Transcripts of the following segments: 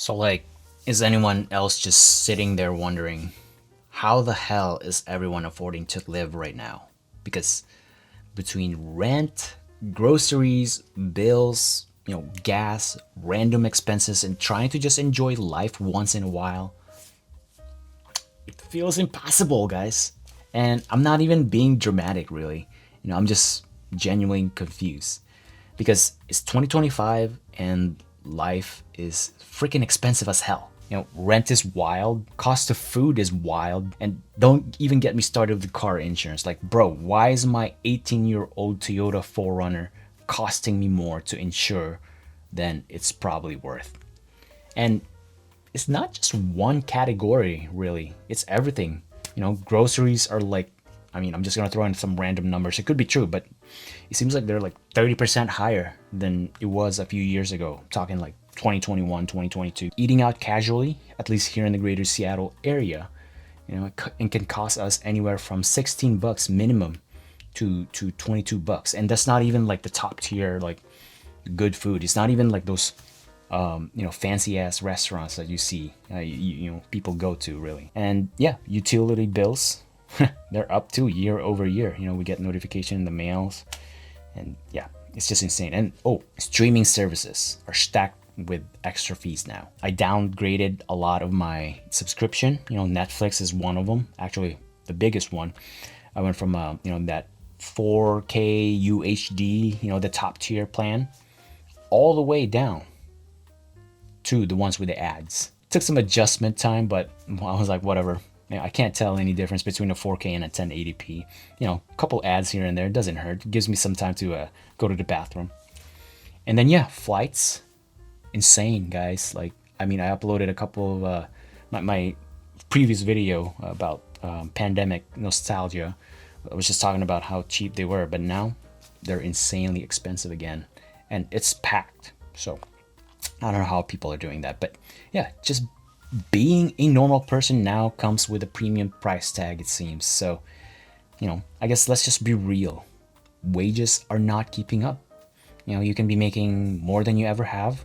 So, like, is anyone else just sitting there wondering how the hell is everyone affording to live right now? Because between rent, groceries, bills, gas, random expenses, and trying to just enjoy life once in a while, it feels impossible, guys. And I'm not even being dramatic, really. I'm just genuinely confused because it's 2025 and life is freaking expensive as hell. Rent is wild, cost of food is wild, and don't even get me started with car insurance. Like, bro, why is my 18-year-old Toyota 4Runner costing me more to insure than it's probably worth? And it's not just one category, really. It's everything. Groceries are like, I'm just gonna throw in some random numbers. It could be true, but it seems like they're like 30% higher than it was a few years ago. Talking like 2021, 2022. Eating out casually, at least here in the greater Seattle area, it can cost us anywhere from 16 bucks minimum to 22 bucks. And that's not even like the top tier, like good food. It's not even like those fancy ass restaurants that you see, people go to, really. And yeah, utility bills, they're up too year over year. We get notification in the mails, and yeah, it's just insane. And streaming services are stacked with extra fees now. I downgraded a lot of my subscription. Netflix is one of them, actually the biggest one. I went from that 4K UHD, the top tier plan, all the way down to the ones with the ads. Took some adjustment time, but I was like, whatever. I can't tell any difference between a 4K and a 1080p. A couple ads here and there doesn't hurt. It gives me some time to go to the bathroom. And then yeah, flights, insane, guys. Like, I uploaded a couple of my previous video about pandemic nostalgia. I was just talking about how cheap they were, but now they're insanely expensive again, and it's packed. So I don't know how people are doing that, but yeah, just being a normal person now comes with a premium price tag, it seems. So, I guess let's just be real. Wages are not keeping up. You can be making more than you ever have.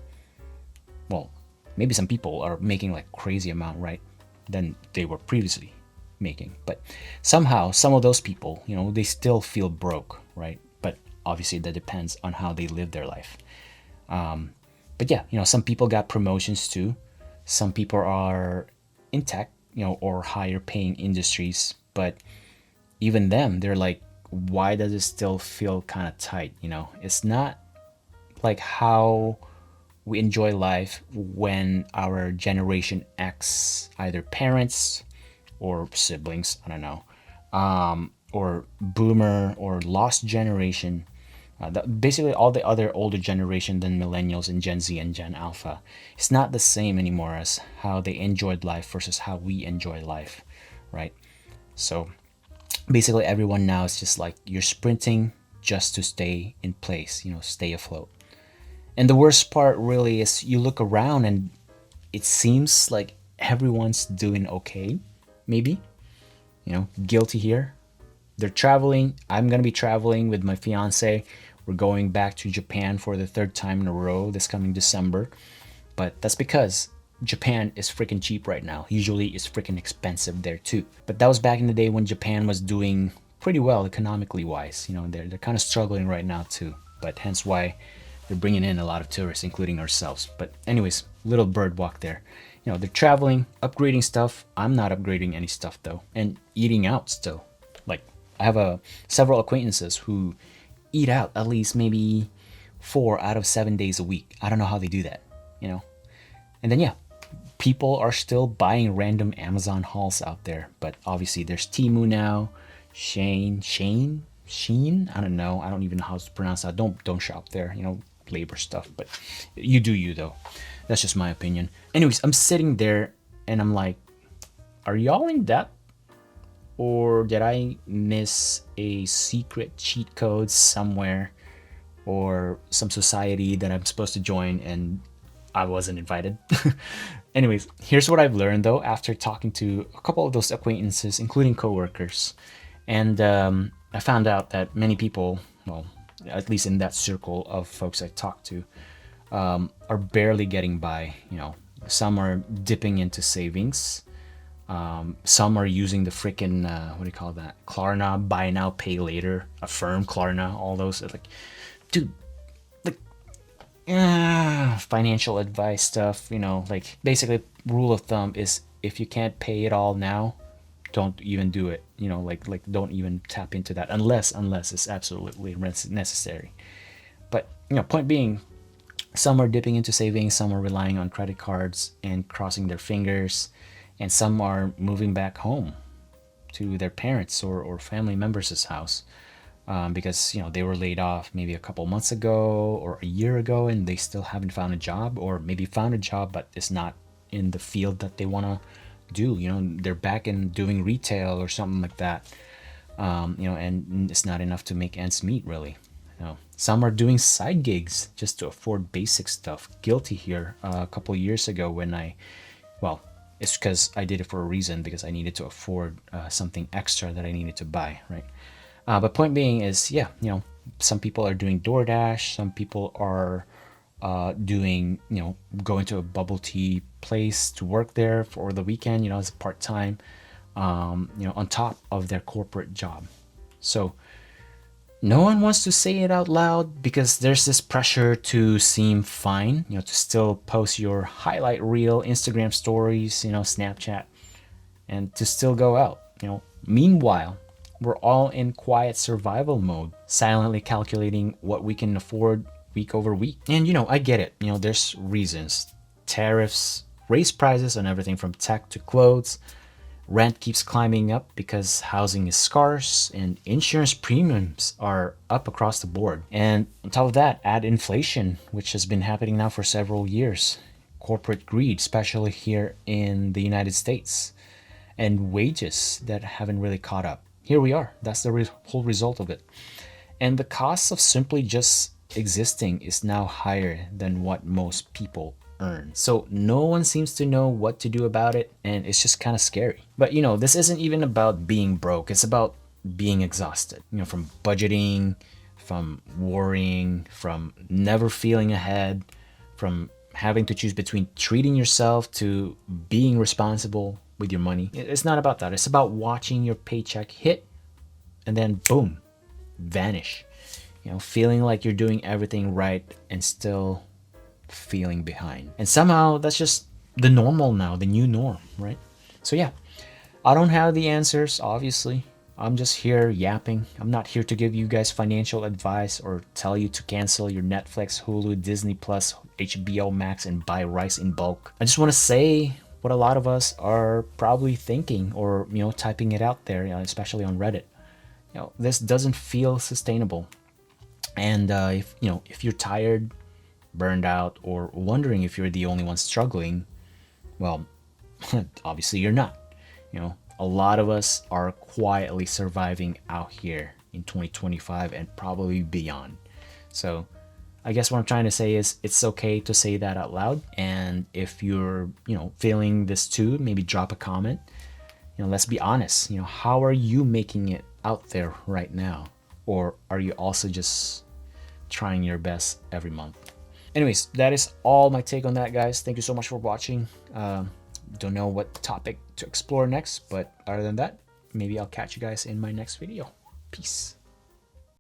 Well, maybe some people are making like crazy amount, right, than they were previously making. But somehow, some of those people, they still feel broke, right? But obviously that depends on how they live their life. But yeah, some people got promotions too. Some people are in tech, or higher paying industries. But even them, they're like, why does it still feel kind of tight? It's not like how we enjoy life when our generation X, either parents or siblings, I don't know, or boomer or lost generation, basically all the other older generation than millennials and Gen Z and Gen Alpha. It's not the same anymore as how they enjoyed life versus how we enjoy life, right? So basically everyone now is just like, you're sprinting just to stay in place, stay afloat. And the worst part really is you look around and it seems like everyone's doing okay, maybe. Guilty here. They're traveling. I'm going to be traveling with my fiance. We're going back to Japan for the third time in a row this coming December. But that's because Japan is freaking cheap right now. Usually it's freaking expensive there too. But that was back in the day when Japan was doing pretty well economically wise. They're kind of struggling right now too. But hence why they're bringing in a lot of tourists, including ourselves. But anyways, little bird walk there. They're traveling, upgrading stuff. I'm not upgrading any stuff though. And eating out still. Like, I have several acquaintances who eat out at least maybe 4 out of 7 days a week. I don't know how they do that, And then yeah, people are still buying random Amazon hauls out there. But obviously there's Temu now, Sheen. I don't know. I don't even know how to pronounce that. Don't shop there. Labor stuff. But you do you though. That's just my opinion. Anyways, I'm sitting there and I'm like, are y'all in debt? Or did I miss a secret cheat code somewhere, or some society that I'm supposed to join and I wasn't invited? Anyways, here's what I've learned though after talking to a couple of those acquaintances, including coworkers. And I found out that many people, well, at least in that circle of folks I talked to, are barely getting by, Some are dipping into savings. Some are using the freaking what do you call that? Klarna, buy now, pay later, Affirm, Klarna, all those. Like, dude, like, financial advice stuff. Like basically, rule of thumb is if you can't pay it all now, don't even do it. Like don't even tap into that unless it's absolutely necessary. But point being, some are dipping into savings, some are relying on credit cards and crossing their fingers, and some are moving back home to their parents or family members' house because they were laid off maybe a couple months ago or a year ago, and they still haven't found a job, or maybe found a job but it's not in the field that they want to do. They're back in doing retail or something like that. And it's not enough to make ends meet, really. Some are doing side gigs just to afford basic stuff. Guilty here. A couple years ago well, it's because I did it for a reason, because I needed to afford something extra that I needed to buy, right? But point being is, yeah, some people are doing DoorDash. Some people are doing, going to a bubble tea place to work there for the weekend, as a part-time, on top of their corporate job. So no one wants to say it out loud because there's this pressure to seem fine, to still post your highlight reel, Instagram stories, Snapchat, and to still go out. Meanwhile, we're all in quiet survival mode, silently calculating what we can afford week over week. And I get it. There's reasons. Tariffs raise prices on everything from tech to clothes. Rent keeps climbing up because housing is scarce, and insurance premiums are up across the board. And on top of that, add inflation, which has been happening now for several years. Corporate greed, especially here in the United States. And wages that haven't really caught up. Here we are. That's the whole result of it. And the cost of simply just existing is now higher than what most people earn. So no one seems to know what to do about it, and it's just kind of scary. But this isn't even about being broke. It's about being exhausted. From budgeting, from worrying, from never feeling ahead, from having to choose between treating yourself to being responsible with your money. It's not about that. It's about watching your paycheck hit and then boom, vanish. Feeling like you're doing everything right and still feeling behind. And somehow that's just the normal now, the new norm, right? So yeah, I don't have the answers, obviously. I'm just here yapping. I'm not here to give you guys financial advice or tell you to cancel your Netflix, Hulu, Disney Plus, HBO Max, and buy rice in bulk. I just want to say what a lot of us are probably thinking, or typing it out there, especially on Reddit. This doesn't feel sustainable. And if you're tired, burned out, or wondering if you're the only one struggling, well, obviously you're not. A lot of us are quietly surviving out here in 2025 and probably beyond. So I guess what I'm trying to say is it's okay to say that out loud. And if you're, feeling this too, maybe drop a comment. Let's be honest. How are you making it out there right now? Or are you also just trying your best every month? Anyways, that is all my take on that, guys. Thank you so much for watching. Don't know what topic to explore next, but other than that, maybe I'll catch you guys in my next video. Peace.